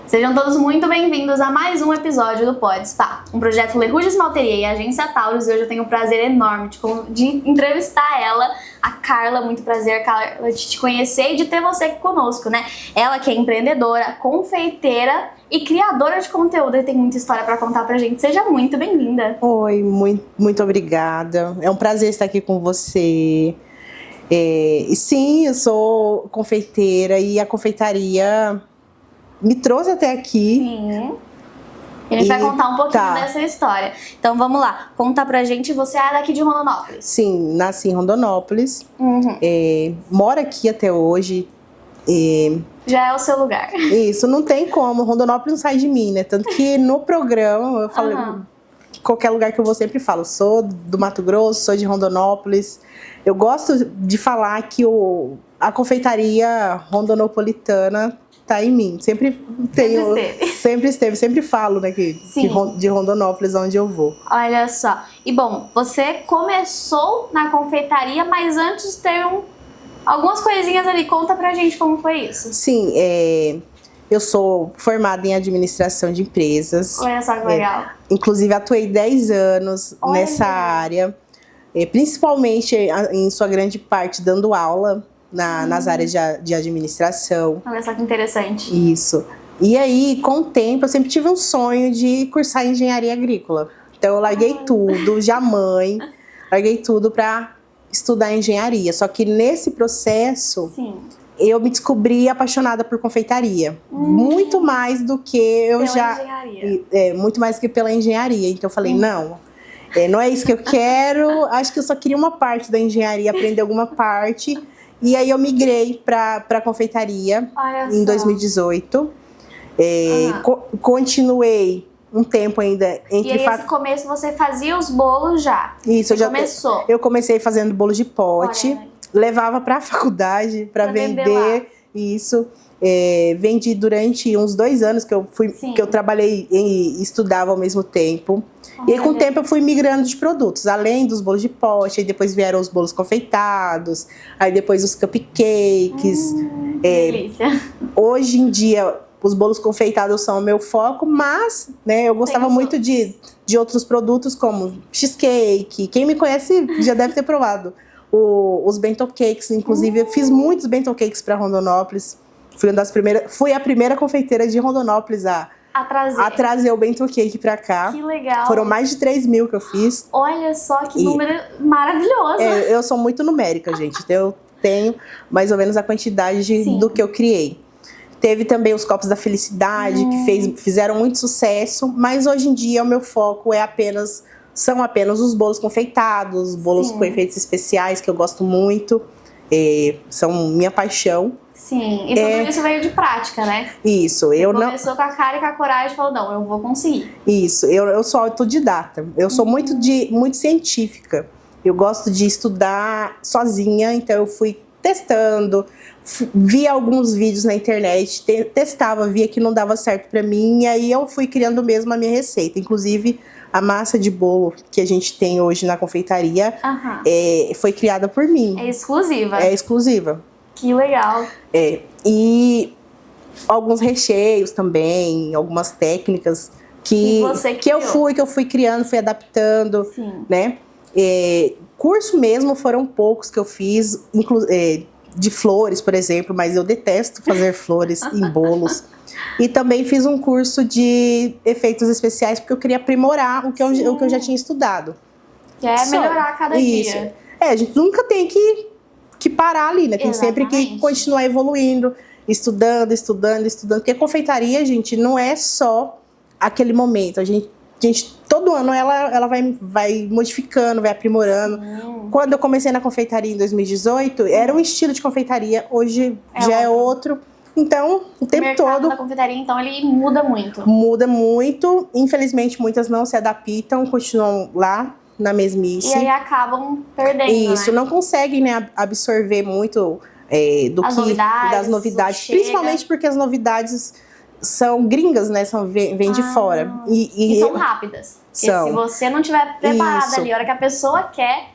Sejam todos muito bem-vindos a mais um episódio do Pod Spa, um projeto Lerrouges Malteria e Agência Taurus, e hoje eu tenho o prazer enorme de entrevistar ela, a Carla. Muito prazer, Carla, de te conhecer e de ter você aqui conosco, né? Ela que é empreendedora, confeiteira e criadora de conteúdo e tem muita história para contar pra gente. Seja muito bem-vinda. Oi, muito obrigada. É um prazer estar aqui com você. Sim, eu sou confeiteira e a confeitaria me trouxe até aqui. Sim. E a gente vai contar um pouquinho dessa história. Então vamos lá, conta pra gente. Você é daqui de Rondonópolis? Sim, nasci em Rondonópolis. Moro aqui até hoje. Já é o seu lugar. Isso, não tem como. Rondonópolis não sai de mim, né? Tanto que no programa eu falo, qualquer lugar que eu vou sempre falo, sou do Mato Grosso, sou de Rondonópolis. Eu gosto de falar que a confeitaria rondonopolitana tá em mim. Sempre esteve, sempre falo, né, de Rondonópolis, onde eu vou. Olha só. E bom, você começou na confeitaria, mas antes teve algumas coisinhas ali. Conta pra gente como foi isso. Sim, eu sou formada em administração de empresas. Olha só que legal. Inclusive, atuei 10 anos nessa área, principalmente, em sua grande parte, dando aula nas áreas de administração. Olha só que interessante. Isso. E aí, com o tempo, eu sempre tive um sonho de cursar engenharia agrícola. Então, eu larguei tudo, larguei tudo para estudar engenharia. Só que nesse processo, eu me descobri apaixonada por confeitaria. Muito mais do que eu muito mais do que pela engenharia. Então, eu falei, não é isso que eu quero. Acho que eu só queria uma parte da engenharia, aprender alguma parte. E aí eu migrei para confeitaria em 2018. Continuei um tempo ainda entre... E aí, esse começo você fazia os bolos já? Isso, começou? Eu comecei fazendo bolo de pote, levava para a faculdade para vender. Isso. Vendi durante uns 2 anos que eu trabalhei e estudava ao mesmo tempo. E aí, com o tempo, eu fui migrando de produtos, além dos bolos de pote, aí depois vieram os bolos confeitados, aí depois os cupcakes. Delícia. Hoje em dia, os bolos confeitados são o meu foco, mas, né, eu gostava muito de outros produtos, como cheesecake. Quem me conhece já deve ter provado os bento cakes. Inclusive, eu fiz muitos bento cakes para Rondonópolis. Fui a primeira confeiteira de Rondonópolis a trazer o bento cake pra cá. Que legal. Foram mais de 3 mil que eu fiz. Olha só que número maravilhoso. Eu sou muito numérica, gente. Então eu tenho mais ou menos a quantidade do que eu criei. Teve também os copos da felicidade, que fizeram muito sucesso. Mas hoje em dia o meu foco são apenas os bolos confeitados, bolos com efeitos especiais, que eu gosto muito. São minha paixão. Sim, e tudo isso veio de prática, né? Isso. Você começou com a cara e com a coragem e falou, não, eu vou conseguir. Isso, eu sou autodidata. Eu sou muito científica. Eu gosto de estudar sozinha, então eu fui testando, via alguns vídeos na internet, testava, via que não dava certo pra mim, e aí eu fui criando mesmo a minha receita. Inclusive, a massa de bolo que a gente tem hoje na confeitaria foi criada por mim. É exclusiva. É exclusiva. Que legal. E alguns recheios também, algumas técnicas que eu fui criando, fui adaptando, né? Curso mesmo foram poucos que eu fiz, de flores, por exemplo, mas eu detesto fazer flores em bolos. E também fiz um curso de efeitos especiais, porque eu queria aprimorar o que eu já tinha estudado. Que é melhorar a cada dia. A gente nunca tem que parar ali, né? Tem sempre que continuar evoluindo, estudando, porque a confeitaria, gente, não é só aquele momento. A gente todo ano ela vai modificando, vai aprimorando. Quando eu comecei na confeitaria em 2018, era um estilo de confeitaria, hoje já é outro. Então, o tempo todo... O mercado da confeitaria, então, ele muda muito. Muda muito. Infelizmente, muitas não se adaptam, continuam lá na mesmice. E aí acabam perdendo, Isso, não conseguem, né, absorver muito das novidades. Principalmente porque as novidades são gringas, né? Vêm de fora. E são rápidas. Porque se você não estiver preparada ali, a hora que a pessoa quer,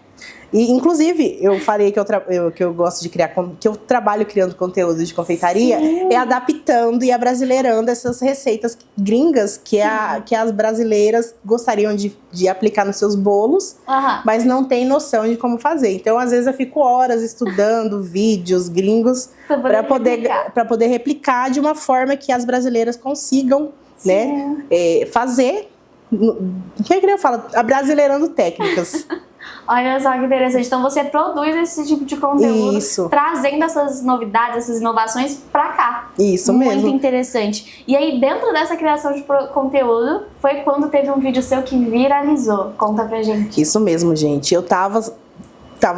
E, inclusive, eu falei que eu gosto de criar, que eu trabalho criando conteúdo de confeitaria, é adaptando e abrasileirando essas receitas gringas que as brasileiras gostariam de aplicar nos seus bolos, mas não tem noção de como fazer. Então, às vezes, eu fico horas estudando vídeos gringos para poder replicar de uma forma que as brasileiras consigam, né, fazer. O que eu falo? Abrasileirando técnicas. Olha só que interessante. Então você produz esse tipo de conteúdo, trazendo essas novidades, essas inovações pra cá. Isso mesmo. Muito interessante. E aí, dentro dessa criação de conteúdo, foi quando teve um vídeo seu que viralizou. Conta pra gente. Isso mesmo, gente. Eu tava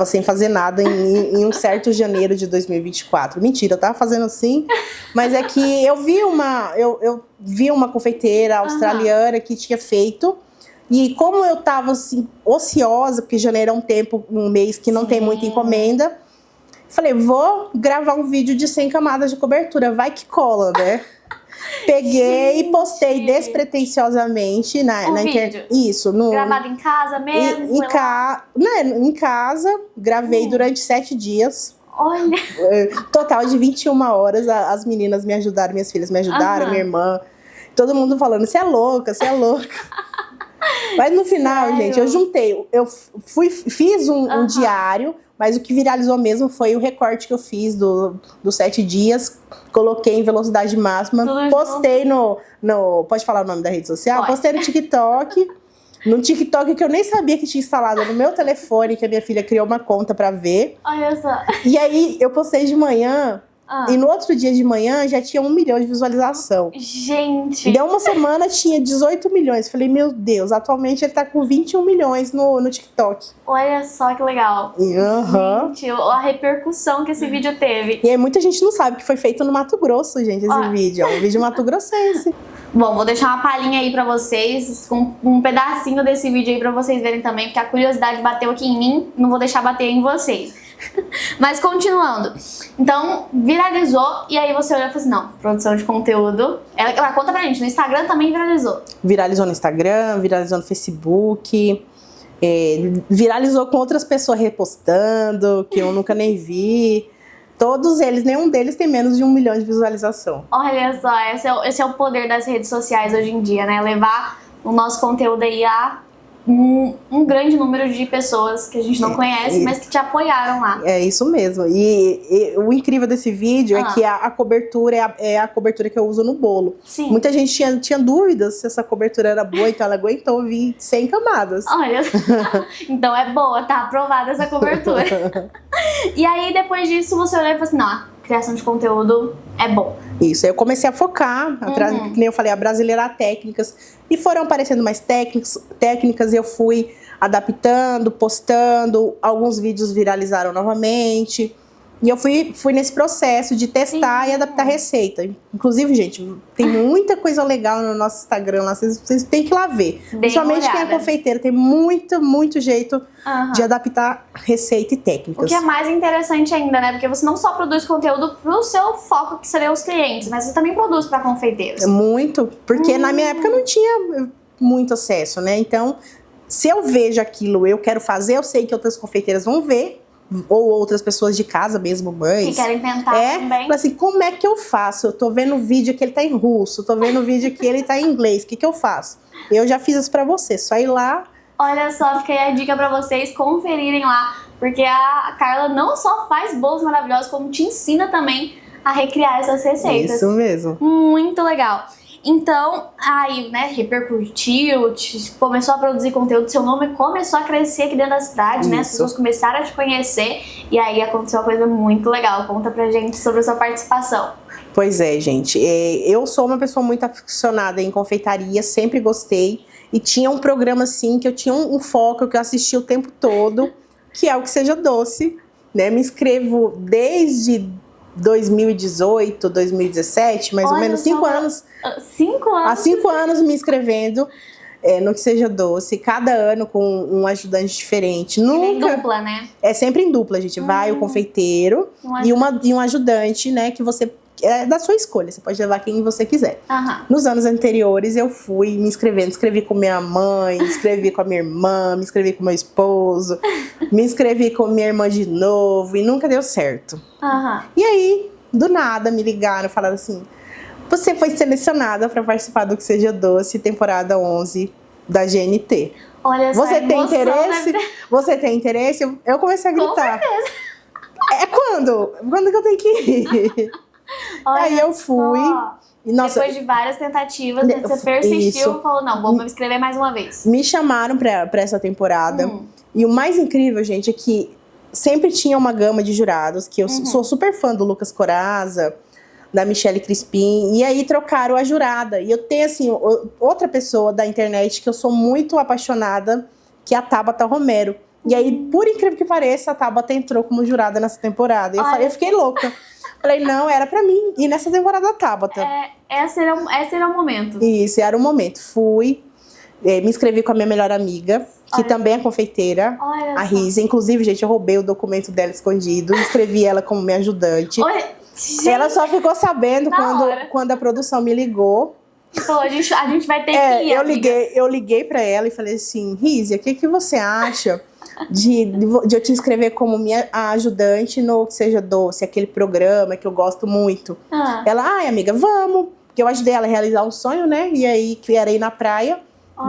sem fazer nada em um certo janeiro de 2024. Mentira, eu tava fazendo assim, mas é que eu vi uma confeiteira australiana que tinha feito. E como eu tava assim, ociosa, porque janeiro é um mês que não tem muita encomenda, falei, vou gravar um vídeo de 100 camadas de cobertura, vai que cola, né? Peguei e postei despretensiosamente na internet. Isso. Gravado em casa mesmo? Em casa, gravei durante 7 dias. Olha! Total de 21 horas, as meninas me ajudaram, minhas filhas me ajudaram, minha irmã. Todo mundo falando, você é louca, você é louca. Mas no final, gente, eu juntei, fiz um diário, mas o que viralizou mesmo foi o recorte que eu fiz dos 7 dias, coloquei em velocidade máxima, postei pode falar o nome da rede social? Pode. Postei no TikTok, que eu nem sabia que tinha instalado no meu telefone, que a minha filha criou uma conta pra ver. Olha só. E aí, eu postei de manhã, e no outro dia de manhã já tinha 1 milhão de visualização. Gente! Deu uma semana, tinha 18 milhões. Falei, meu Deus, atualmente ele tá com 21 milhões no TikTok. Olha só que legal. Gente, a repercussão que esse vídeo teve. E aí muita gente não sabe que foi feito no Mato Grosso, gente, esse vídeo. É um vídeo mato-grossense. Bom, vou deixar uma palhinha aí pra vocês, com um pedacinho desse vídeo aí pra vocês verem também, porque a curiosidade bateu aqui em mim, não vou deixar bater em vocês. Mas continuando, então viralizou e aí você olhou e falou assim, não, produção de conteúdo, ela conta pra gente, no Instagram também viralizou. Viralizou no Instagram, viralizou no Facebook, viralizou com outras pessoas repostando, que eu nunca nem vi. Todos eles, nenhum deles tem menos de 1 milhão de visualização. Olha só, esse é o poder das redes sociais hoje em dia, né? Levar o nosso conteúdo aí a um grande número de pessoas que a gente não conhece, mas que te apoiaram lá. É isso mesmo. E o incrível desse vídeo é que a cobertura é a cobertura que eu uso no bolo. Sim. Muita gente tinha dúvidas se essa cobertura era boa, então ela aguentou vir 100 camadas. Olha, então é boa, tá aprovada essa cobertura. E aí, depois disso, você olhou e falou assim, não, a criação de conteúdo é bom. Isso, aí eu comecei a focar, que nem eu falei, a brasileirar técnicas. E foram aparecendo mais técnicas e eu fui adaptando, postando. Alguns vídeos viralizaram novamente. E eu fui nesse processo de testar e adaptar a receita. Inclusive, gente, tem muita coisa legal no nosso Instagram lá. Vocês têm que ir lá ver. Principalmente quem é confeiteiro. Tem muito jeito de adaptar receita e técnicas. O que é mais interessante ainda, né? Porque você não só produz conteúdo pro seu foco, que seriam os clientes, mas você também produz para confeiteiros. Muito. Porque na minha época não tinha muito acesso, né? Então, se eu vejo aquilo, eu quero fazer, eu sei que outras confeiteiras vão ver. Ou outras pessoas de casa mesmo, mães. Que querem tentar também. Assim, como é que eu faço? Eu tô vendo o vídeo que ele tá em russo, tô vendo o vídeo que ele tá em inglês. O que eu faço? Eu já fiz isso pra você, só ir lá. Olha só, fica aí a dica pra vocês conferirem lá. Porque a Carla não só faz bolos maravilhosos, como te ensina também a recriar essas receitas. Isso mesmo. Muito legal. Então, aí, né, repercutiu, começou a produzir conteúdo, seu nome começou a crescer aqui dentro da cidade, né? As pessoas começaram a te conhecer e aí aconteceu uma coisa muito legal. Conta pra gente sobre a sua participação. Pois é, gente. Eu sou uma pessoa muito aficionada em confeitaria, sempre gostei. E tinha um programa, assim, que eu tinha um foco, que eu assistia o tempo todo, que é o Que Seja Doce, né? Me inscrevo desde 2018, 2017, mais ou menos 5 anos. 5 anos? Há 5 anos me inscrevendo no Que Seja Doce, cada ano com um ajudante diferente. Nunca... Em dupla, né? É sempre em dupla, gente. Vai o confeiteiro e um ajudante, né? Que você é da sua escolha, você pode levar quem você quiser. Aham. Nos anos anteriores eu fui me inscrevendo, inscrevi com minha mãe, me inscrevi com a minha irmã, me inscrevi com meu esposo, me inscrevi com minha irmã de novo e nunca deu certo. Aham. E aí, do nada, me ligaram e falaram assim: você foi selecionada para participar do Que Seja Doce, temporada 11 da GNT. Olha só, Você tem interesse? deve ter... Você tem interesse? Eu comecei a Com gritar. certeza. É quando? Quando que eu tenho que ir? Olha Aí eu só. fui. E, nossa, Depois de várias tentativas, você persistiu isso. e falou, não, vou me inscrever mais uma vez. me chamaram pra essa temporada. E o mais incrível, gente, é que sempre tinha uma gama de jurados, que eu sou super fã do Lucas Corazza, da Michelle Crispim, e aí trocaram a jurada. E eu tenho, assim, outra pessoa da internet que eu sou muito apaixonada, que é a Tabata Romero. E aí, por incrível que pareça, a Tabata entrou como jurada nessa temporada. E eu fiquei louca. Falei, não, era pra mim. E nessa temporada, a Tabata. Esse era o momento. Isso, era o momento. Fui, me inscrevi com a minha melhor amiga, que também é confeiteira, a Rízia. Inclusive, gente, eu roubei o documento dela escondido, inscrevi ela como minha ajudante. Olha, gente, ela só ficou sabendo hora. quando a produção me ligou. Falou, a gente vai ter que ir, eu liguei pra ela e falei assim: Rízia, o que você acha de eu te inscrever como minha ajudante no Que Seja Doce, aquele programa que eu gosto muito? Ela, ai, amiga, vamos. Porque eu ajudei ela a realizar um sonho, né? E aí, que era ir na praia.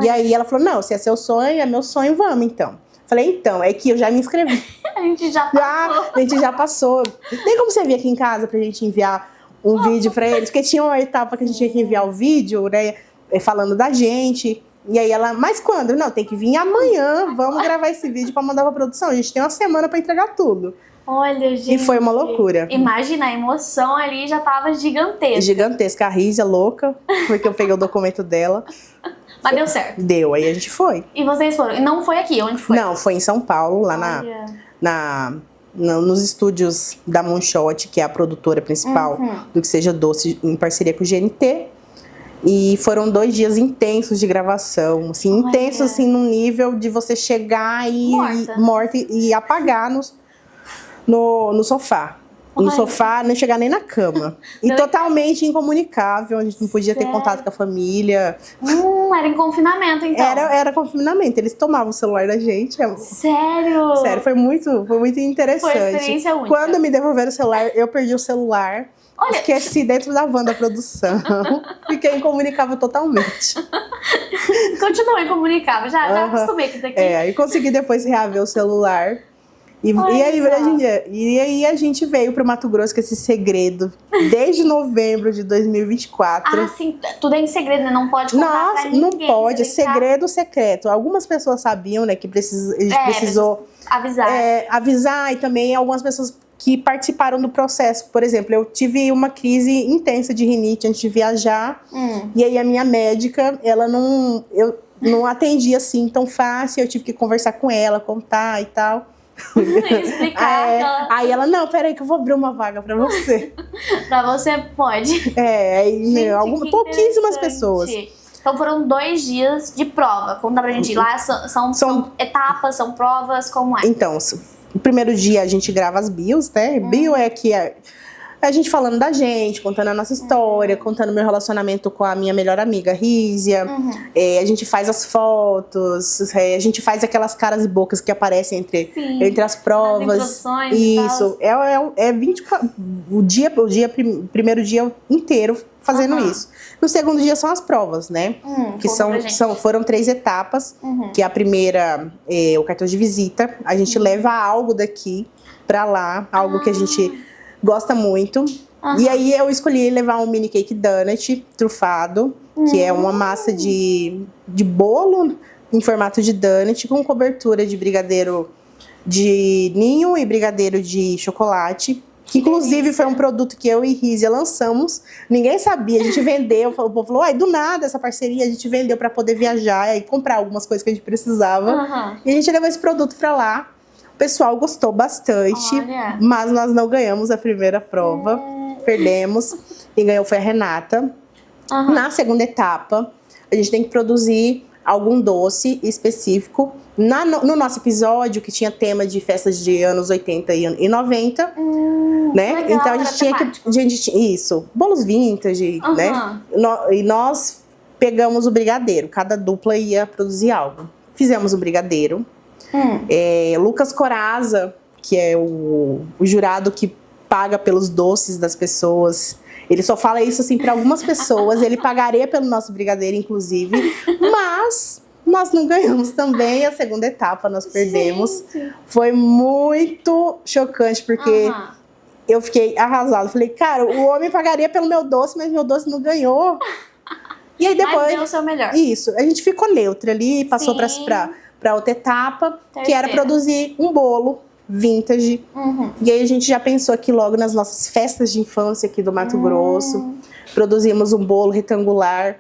E aí ela falou, não, se é seu sonho, é meu sonho, vamos então. Falei, então, é que eu já me inscrevi. A gente já passou. A gente já passou. Tem como você vir aqui em casa pra gente enviar um vídeo pra eles? Porque tinha uma etapa que a gente tinha que enviar o vídeo, né? Falando da gente. E aí ela, mas quando? Não, tem que vir amanhã, vamos gravar esse vídeo pra mandar pra produção. A gente tem uma semana pra entregar tudo. Olha, gente. E foi uma loucura. Imagina, a emoção ali já tava gigantesca. Gigantesca. A Rízia louca, porque eu peguei o documento dela. Mas deu certo. Deu, aí a gente foi. E vocês foram? E não foi aqui, onde foi? Não, foi em São Paulo, lá nos estúdios da Moonshot, que é a produtora principal do Que Seja Doce, em parceria com o GNT. E foram 2 dias intensos de gravação, assim, intensos assim, num nível de você chegar e morta e apagar no sofá. No sofá, não chegar nem na cama. E totalmente incomunicável, a gente não podia ter contato com a família. Era em confinamento, então. Era confinamento, eles tomavam o celular da gente. Sério? Sério, foi muito interessante. Foi uma experiência única. Quando me devolveram o celular, eu perdi o celular. Olha. Esqueci dentro da van da produção. Fiquei incomunicável totalmente. Continua incomunicável, já acostumei com isso aqui. Aí consegui depois reaver o celular. E aí a gente veio pro Mato Grosso com esse segredo desde novembro de 2024. Ah, sim, tudo é em segredo, né? Não pode contar pra ninguém. Não pode, é segredo secreto. Algumas pessoas sabiam, né, que a gente precisou avisar, e também algumas pessoas que participaram do processo. Por exemplo, eu tive uma crise intensa de rinite antes de viajar, e aí a minha médica, eu não atendia assim tão fácil, eu tive que conversar com ela, contar e tal. Explicar. Aí ela, não, peraí que eu vou abrir uma vaga pra você. Pra você pode. Gente, pouquíssimas pessoas. Então foram 2 dias de prova. Conta pra gente. Lá são etapas, são provas, como é? Então, o primeiro dia a gente grava as bios, né? Bio é que a gente falando da gente, contando a nossa história, contando meu relacionamento com a minha melhor amiga, Rízia. A gente faz as fotos, a gente faz aquelas caras e bocas que aparecem entre as provas. Isso. Primeiro dia inteiro fazendo isso. No segundo dia são as provas, né? Que foram 3 etapas. Que a primeira é o cartão de visita. A gente leva algo daqui pra lá, algo que a gente gosta muito. E aí eu escolhi levar um mini cake donut trufado, que é uma massa de bolo em formato de donut com cobertura de brigadeiro de ninho e brigadeiro de chocolate. Que inclusive foi um produto que eu e Rízia lançamos. Ninguém sabia, a gente vendeu. O povo falou, do nada essa parceria, a gente vendeu para poder viajar e comprar algumas coisas que a gente precisava. E a gente levou esse produto para lá. O pessoal gostou bastante, mas nós não ganhamos a primeira prova, perdemos, e ganhou foi a Renata. Na segunda etapa, a gente tem que produzir algum doce específico. No nosso episódio, que tinha tema de festas de anos 80 e 90, né? Legal, Então a era gente tinha temático. isso, bolos vintage, né? E nós pegamos o brigadeiro, cada dupla ia produzir algo. Fizemos o brigadeiro. Lucas Coraza, que é o jurado que paga pelos doces das pessoas. Ele só fala isso assim para algumas pessoas. Ele pagaria pelo nosso brigadeiro, inclusive. Mas nós não ganhamos também. A segunda etapa nós perdemos. Gente. Foi muito chocante, porque eu fiquei arrasada. Falei, cara, o homem pagaria pelo meu doce, mas meu doce não ganhou. E aí depois... Mas deu o seu melhor. Isso, a gente ficou neutra ali, passou para outra etapa, que era produzir um bolo vintage. E aí a gente já pensou aqui logo nas nossas festas de infância aqui do Mato Grosso. Produzimos um bolo retangular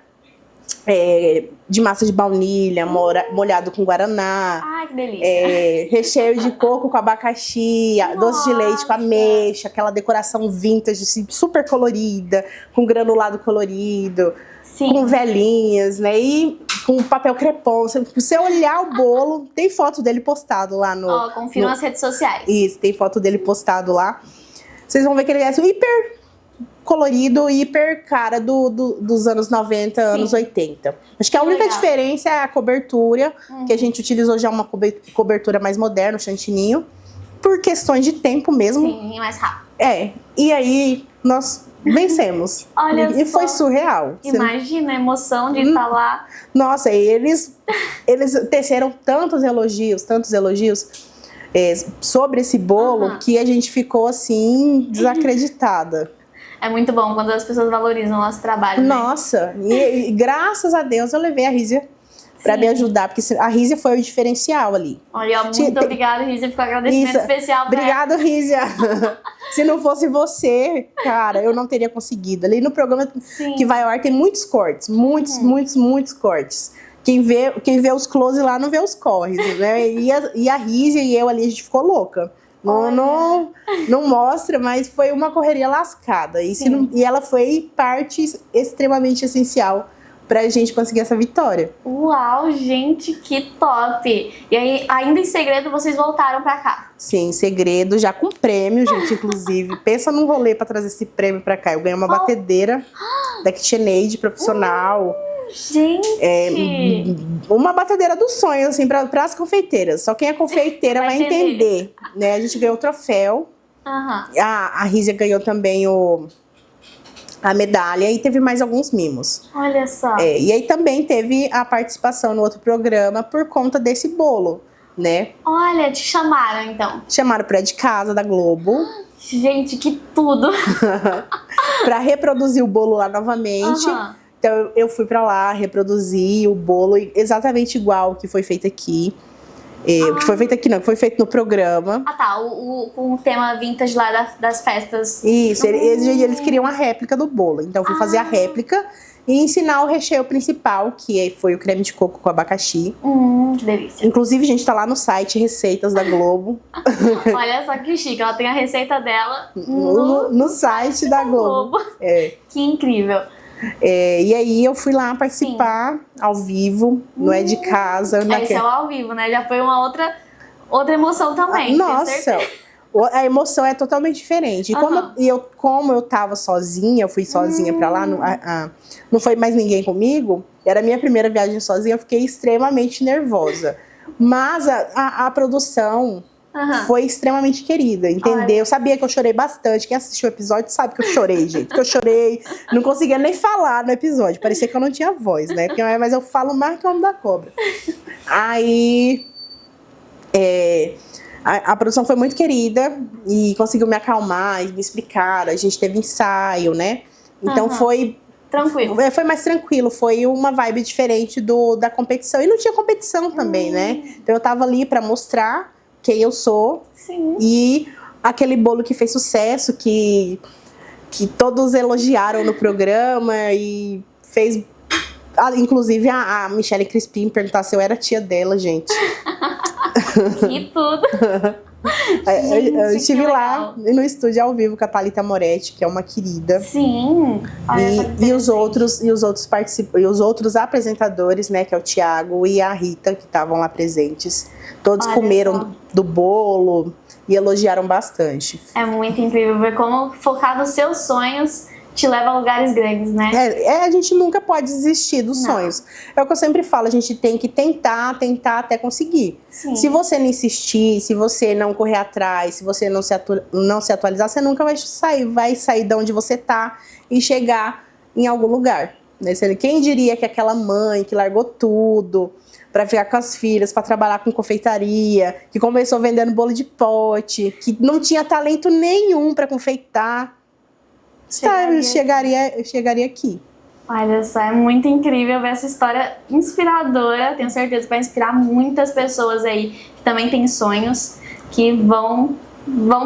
de massa de baunilha, molhado com guaraná. Ai, que delícia. Recheio de coco com abacaxi, doce de leite com ameixa, aquela decoração vintage, assim, super colorida, com granulado colorido. Sim. Com velhinhas, né? E com papel crepom. Se você olhar o bolo, tem foto dele postado lá no... Confira nas redes sociais. Isso, tem foto dele postado lá. Vocês vão ver que ele é hiper colorido, hiper cara dos anos 90, anos 80. Acho que a única diferença é a cobertura, que a gente utilizou já uma cobertura mais moderna, o chantininho, por questões de tempo mesmo. Sim, mais rápido. E aí nós... vencemos. Olha e foi surreal. Imagina a emoção de estar lá. Nossa, eles teceram tantos elogios sobre esse bolo que a gente ficou assim, desacreditada. É muito bom quando as pessoas valorizam o nosso trabalho. Nossa, e graças a Deus eu levei a Rízia pra me ajudar, porque a Rízia foi o diferencial ali. Olha, muito obrigada, Rízia, ficou um agradecimento especial pra Obrigada, Rízia. Se não fosse você, cara, eu não teria conseguido. Ali no programa que vai ao ar tem muitos cortes, muitos cortes. Quem vê os close lá não vê os corres, né? E a Rízia e eu ali, a gente ficou louca. Não mostra, mas foi uma correria lascada. E ela foi parte extremamente essencial pra gente conseguir essa vitória. Uau, gente, que top! E aí, ainda em segredo, vocês voltaram pra cá? Sim, em segredo, já com prêmio, gente, inclusive. Pensa num rolê pra trazer esse prêmio pra cá. Eu ganhei uma batedeira da KitchenAid profissional. Gente! Uma batedeira dos sonhos, assim, para as confeiteiras. Só quem é confeiteira vai entender, né? A gente ganhou o troféu. A Rízia ganhou também a medalha e teve mais alguns mimos. Olha só. E aí também teve a participação no outro programa por conta desse bolo, né? Olha, te chamaram então. Chamaram pra de casa da Globo. Gente, que tudo! Pra reproduzir o bolo lá novamente. Então eu fui pra lá, reproduzi o bolo exatamente igual que foi feito aqui. Que foi feito aqui não, que foi feito no programa. Com o tema vintage lá das festas. Isso, eles queriam a réplica do bolo. Então eu fui fazer a réplica e ensinar o recheio principal, que foi o creme de coco com abacaxi. Que delícia. Inclusive, a gente tá lá no site Receitas da Globo. Olha só que chique, ela tem a receita dela no site da Globo. Que incrível. E aí eu fui lá participar ao vivo, não é de casa. Esse é o ao vivo, né? Já foi uma outra emoção também. Nossa, a emoção é totalmente diferente. E como eu tava sozinha, eu fui sozinha pra lá, não foi mais ninguém comigo, era a minha primeira viagem sozinha, eu fiquei extremamente nervosa. Mas a produção foi extremamente querida, entendeu? Eu sabia que eu chorei bastante. Quem assistiu o episódio sabe que eu chorei, gente. Que eu chorei, não conseguia nem falar no episódio. Parecia que eu não tinha voz, né? Mas eu falo mais que o homem da cobra. Aí... A produção foi muito querida e conseguiu me acalmar e me explicar. A gente teve ensaio, né? Então foi... Tranquilo. Foi mais tranquilo, foi uma vibe diferente da competição. E não tinha competição também, né? Então eu tava ali pra mostrar quem eu sou. Sim. E aquele bolo que fez sucesso, que todos elogiaram no programa e fez... Inclusive a Michelle Crispim perguntar se eu era tia dela, gente. Que tudo! Eu estive lá no estúdio ao vivo com a Thalita Moretti, que é uma querida. Sim. E os outros apresentadores, né, que é o Thiago e a Rita, que estavam lá presentes. Todos comeram do bolo, e elogiaram bastante. É muito incrível ver como focar nos seus sonhos te leva a lugares grandes, né? A gente nunca pode desistir dos sonhos. É o que eu sempre falo, a gente tem que tentar até conseguir. Sim. Se você não insistir, se você não correr atrás, se você não se atualizar, você nunca vai sair de onde você tá e chegar em algum lugar. Né? Quem diria que aquela mãe que largou tudo para ficar com as filhas, para trabalhar com confeitaria, que começou vendendo bolo de pote, que não tinha talento nenhum para confeitar, chegaria aqui. Olha só, é muito incrível ver essa história inspiradora. Tenho certeza que vai inspirar muitas pessoas aí que também têm sonhos, que vão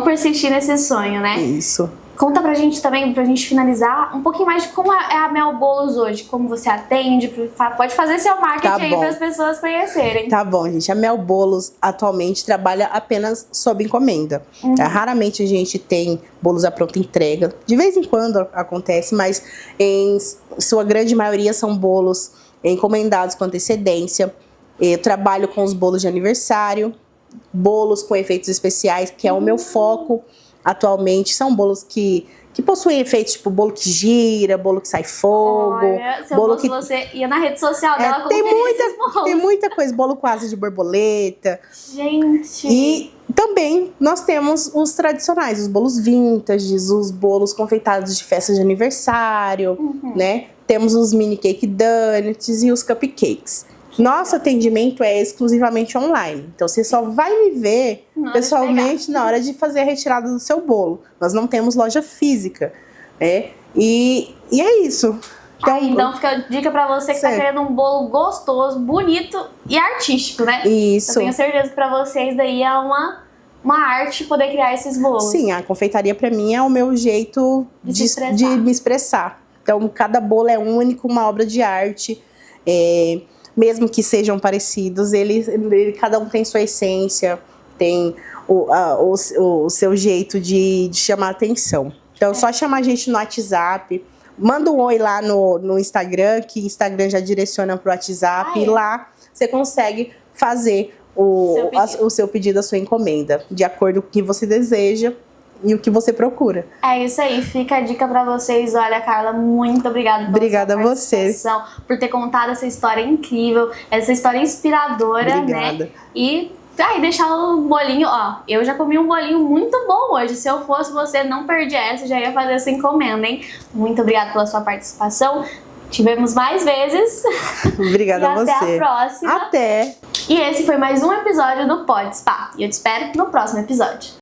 persistir nesse sonho, né? Isso. Conta pra gente também, pra gente finalizar, um pouquinho mais de como é a Mel Bolos hoje, como você atende, pode fazer seu marketing aí para as pessoas conhecerem. Tá bom, gente. A Mel Bolos atualmente trabalha apenas sob encomenda. Raramente a gente tem bolos à pronta entrega. De vez em quando acontece, mas em sua grande maioria são bolos encomendados com antecedência. Eu trabalho com os bolos de aniversário, bolos com efeitos especiais, que é o meu foco. Atualmente são bolos que possuem efeitos tipo bolo que gira, bolo que sai fogo. Olha, bolo que você ia na rede social dela tem muita coisa, bolo com asa de borboleta. Gente! E também nós temos os tradicionais, os bolos vintage, os bolos confeitados de festa de aniversário, né? Temos os mini cake donuts e os cupcakes. Nosso atendimento é exclusivamente online. Então, você só vai me ver pessoalmente na hora de fazer a retirada do seu bolo. Nós não temos loja física, né? E é isso. Então fica a dica pra você que tá querendo um bolo gostoso, bonito e artístico, né? Isso. Eu tenho certeza que pra vocês daí é uma arte poder criar esses bolos. Sim, a confeitaria pra mim é o meu jeito de me expressar. Então, cada bolo é único, uma obra de arte. Mesmo que sejam parecidos, cada um tem sua essência, tem o seu jeito de chamar atenção. Então, só chamar a gente no WhatsApp, manda um oi lá no Instagram, que o Instagram já direciona para o WhatsApp, e lá você consegue fazer o seu pedido, a sua encomenda, de acordo com o que você deseja e o que você procura. É isso aí, fica a dica pra vocês. Olha, Carla, muito obrigada Obrigada a você por ter contado essa história incrível, essa história inspiradora, Obrigada. né? E deixar o bolinho, ó, eu já comi um bolinho muito bom hoje. Se eu fosse você, não perdia essa, já ia fazer essa encomenda, hein? Muito obrigada pela sua participação. Tivemos mais vezes. Obrigada a você. Até a próxima. Até. E esse foi mais um episódio do Pode Spa. E eu te espero no próximo episódio.